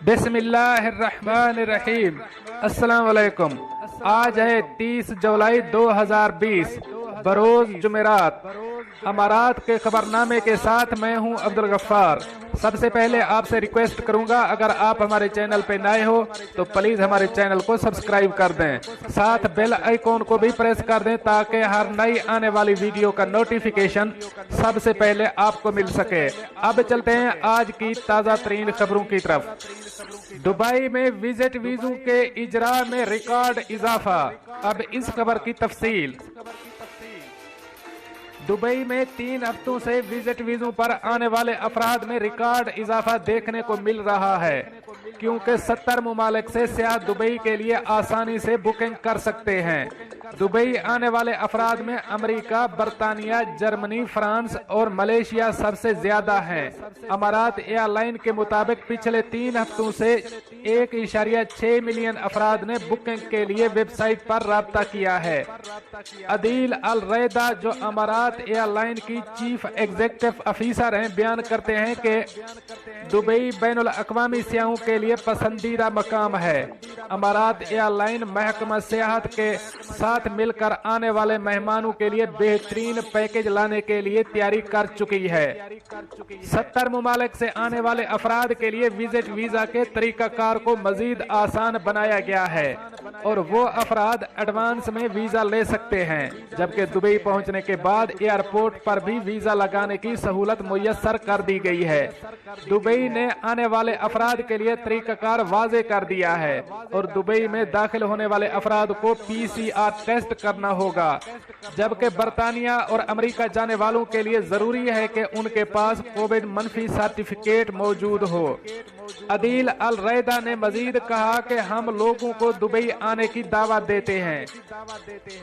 बिस्मिल्लाहिर्रहमानिर्रहीम। अस्सलाम वालेकुम। आज है 30 जुलाई 2020 बरोज जुमेरात। अमारात के खबरनामे के साथ मैं हूं अब्दुल गफ्फार। सबसे पहले आपसे रिक्वेस्ट करूंगा, अगर आप हमारे चैनल पे नए हो तो प्लीज हमारे चैनल को सब्सक्राइब कर दें, साथ बेल आइकॉन को भी प्रेस कर दें ताकि हर नई आने वाली वीडियो का नोटिफिकेशन सबसे पहले आपको मिल सके। अब चलते हैं आज की ताज़ा तरीन खबरों की तरफ। दुबई में विजिट वीजों के इजरा में रिकॉर्ड इजाफा। अब इस खबर की तफसील। दुबई में 3 हफ्तों से विजिट वीजों पर आने वाले अफराद में रिकॉर्ड इजाफा देखने को मिल रहा है, क्योंकि 70 मुमालिक से सियाह दुबई के लिए आसानी से बुकिंग कर सकते हैं। दुबई आने वाले अफराद में अमेरिका, बरतानिया, जर्मनी, फ्रांस और मलेशिया सबसे ज्यादा हैं। अमारात एयरलाइन के मुताबिक पिछले 3 हफ्तों से 1.6 मिलियन अफराद ने बुकिंग के लिए वेबसाइट पर राब्ता किया है। अदील अल रैदा, जो अमारात एयरलाइन की चीफ एग्जीक्यूटिव ऑफिसर हैं, बयान करते हैं कि दुबई बैनुल अक़वामी सियाहों के लिए पसंदीदा मकाम है। अमारात एयरलाइन महकमा सियाहत के साथ मिलकर आने वाले मेहमानों के लिए बेहतरीन पैकेज लाने के लिए तैयारी कर चुकी है। 70 मुमालिक से आने वाले अफराद के लिए विजिट वीजा के तरीकाकार को मजीद आसान बनाया गया है और वो अफराद एडवांस में वीजा ले सकते हैं, जबकि दुबई पहुंचने के बाद एयरपोर्ट पर भी वीजा लगाने की सहूलत मुयस्सर कर दी गई है। दुबई ने आने वाले अफराद के लिए तरीकाकार वाजे कर दिया है और दुबई में दाखिल होने वाले अफराद को PCR टेस्ट करना होगा, जबकि बरतानिया और अमेरिका जाने वालों के लिए जरूरी है कि उनके पास कोविड मनफी सर्टिफिकेट मौजूद हो। अदील अल रैदा ने मजीद कहा कि हम लोगों को दुबई आने की दावत देते हैं,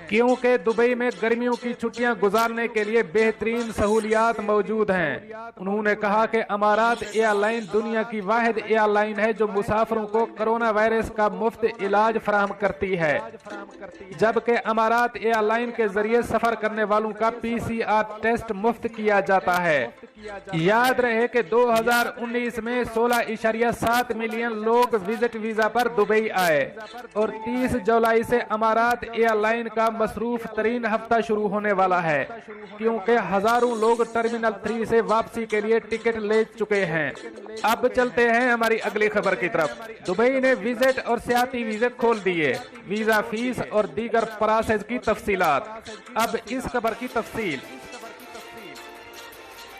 क्योंकि दुबई में गर्मियों की छुट्टियां गुजारने के लिए बेहतरीन सहूलियात मौजूद हैं। उन्होंने कहा कि अमारात एयरलाइन दुनिया की वाहिद एयरलाइन है जो मुसाफिरों को कोरोना वायरस का मुफ्त इलाज फराहम करती है, जबकि अमारात एयरलाइन के जरिए सफर करने वालों का PCR टेस्ट मुफ्त किया जाता है। याद रहे कि 2019 में 16.7 मिलियन लोग विजिट वीजा पर दुबई आए और 30 जुलाई से अमारात एयरलाइन का मसरूफ तरीन हफ्ता शुरू होने वाला है, क्योंकि हजारों लोग टर्मिनल 3 से वापसी के लिए टिकट ले चुके हैं। अब चलते हैं हमारी अगली खबर की तरफ। दुबई ने विजिट और सियाती वीजे खोल दिए, वीजा फीस और दीगर प्रोसेस की तफसीलात। अब इस खबर की तफसील।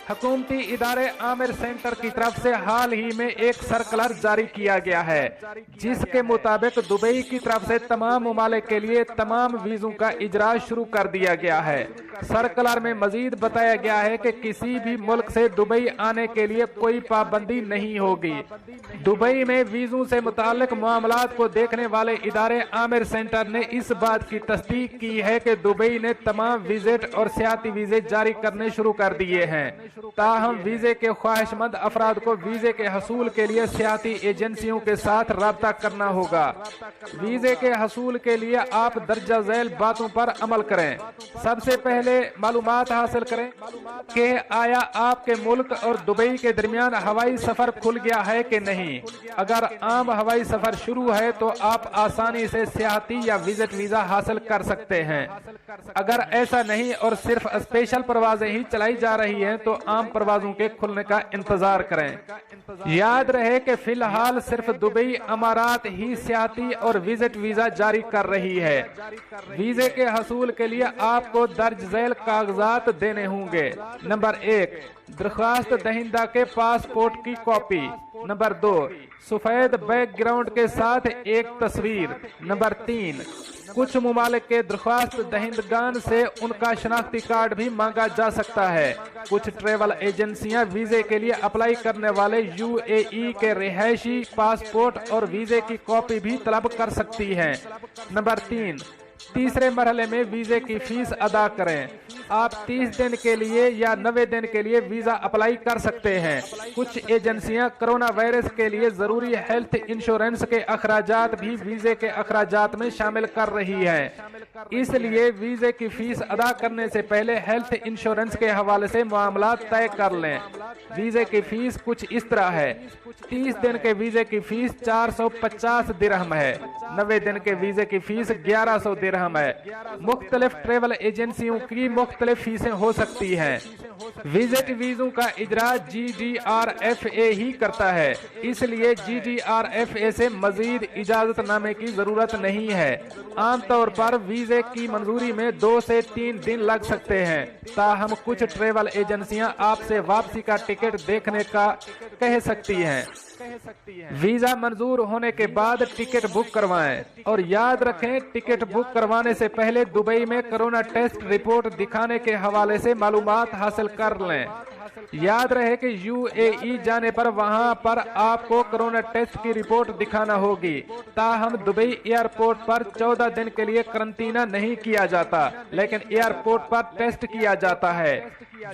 हुकूमती इदारे आमिर सेंटर की तरफ से हाल ही में एक सर्कुलर जारी किया गया है, जिसके मुताबिक दुबई की तरफ से तमाम मुमालिक के लिए तमाम वीजों का इजरा शुरू कर दिया गया है। सर्कुलर में मजीद बताया गया है कि किसी भी मुल्क से दुबई आने के लिए कोई पाबंदी नहीं होगी। दुबई में वीजों से मुताल्लिक मामलात को देखने वाले इदारे आमिर सेंटर ने इस बात की तस्दीक की है कि दुबई ने तमाम विजिट और सियाती वीजे जारी करने शुरू कर दिए हैं। ताहम वीजे के ख्वाहिशमंद अफराद को वीजे के हसूल के लिए सियाती एजेंसियों के साथ राब्ता करना होगा। वीजे के हसूल के लिए आप दर्जा झैल बातों पर अमल करें। सबसे पहले मालूमात हासिल करें कि आया आपके मुल्क और दुबई के दरमियान हवाई सफर खुल गया है कि नहीं। अगर आम हवाई सफर शुरू है तो आप आसानी से सियाती या विजिट वीजा हासिल कर सकते हैं। अगर ऐसा नहीं और सिर्फ स्पेशल परवाजें ही चलाई जा रही हैं तो आम परवाजों के खुलने का इंतजार करें। याद रहे कि फिलहाल सिर्फ दुबई अमारात ही सियाती और विजिट वीजा जारी कर रही है। वीजे के हसूल के लिए आपको दर्ज झैल कागजात देने होंगे। नंबर 1, दरख्वास्त दहिंदा के पासपोर्ट की कॉपी। नंबर 2, सफेद बैकग्राउंड के साथ एक तस्वीर। नंबर 3, कुछ मुमालिक के दरख्वास्त दहिंदगान से उनका शनाख्ती कार्ड भी मांगा जा सकता है। कुछ ट्रेवल एजेंसियां वीजे के लिए अप्लाई करने वाले UAE के रिहायशी पासपोर्ट और वीजे की कॉपी भी तलब कर सकती हैं। नंबर 3, तीसरे मरहले में वीजे की फीस अदा करें। آپ 30 دن کے لیے یا 90 دن کے لیے ویزا اپلائی کر سکتے ہیں۔ کچھ ایجنسیاں کرونا وائرس کے لیے ضروری ہیلتھ انشورنس کے اخراجات بھی ویزے کے اخراجات میں شامل کر رہی ہیں، اس لیے ویزے کی فیس ادا کرنے سے پہلے ہیلتھ انشورنس کے حوالے سے معاملات طے کر لیں۔ ویزے کی فیس کچھ اس طرح ہے: 30 دن کے ویزے کی فیس 450 درہم ہے، 90 دن کے ویزے کی فیس 1100 درہم ہے۔ مختلف ٹریول ایجنسیوں کی مختلف فیسیں ہو سکتی ہیں۔ وزٹ ویزوں کا اجرا GDRFA ہی کرتا ہے، اس لیے GDRFA سے مزید اجازت نامے کی ضرورت نہیں ہے۔ عام طور پر ویزے کی منظوری میں 2 سے 3 دن لگ سکتے ہیں، تاہم کچھ ٹریول ایجنسیاں آپ سے واپسی کا ٹکٹ دیکھنے کا کہہ سکتی ہیں۔ ویزا منظور ہونے کے بعد ٹکٹ بک کروائیں، اور یاد رکھیں ٹکٹ بک کروانے سے پہلے دبئی میں کرونا ٹیسٹ رپورٹ دکھانے کے حوالے سے معلومات حاصل کر لیں۔ یاد رہے کہ UAE جانے پر وہاں پر آپ کو کرونا ٹیسٹ کی رپورٹ دکھانا ہوگی، تاہم دبئی ایئرپورٹ پر 14 دن کے لیے قرنطینہ نہیں کیا جاتا، لیکن ایئرپورٹ پر ٹیسٹ کیا جاتا ہے،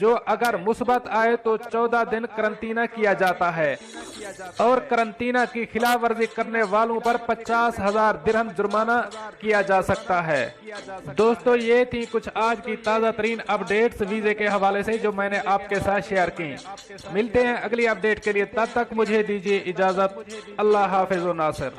جو اگر مثبت آئے تو 14 دن قرنطینہ کیا جاتا ہے، اور قرنطینہ کی خلاف ورزی کرنے والوں پر 50,000 درہم جرمانہ کیا جا سکتا ہے۔ دوستو، یہ تھی کچھ آج کی تازہ ترین اپڈیٹس ویزے کے حوالے سے جو میں نے آپ کے ساتھ شیئر کی۔ ملتے ہیں اگلی اپڈیٹ کے لیے، تب تک مجھے دیجیے اجازت۔ اللہ حافظ و ناصر۔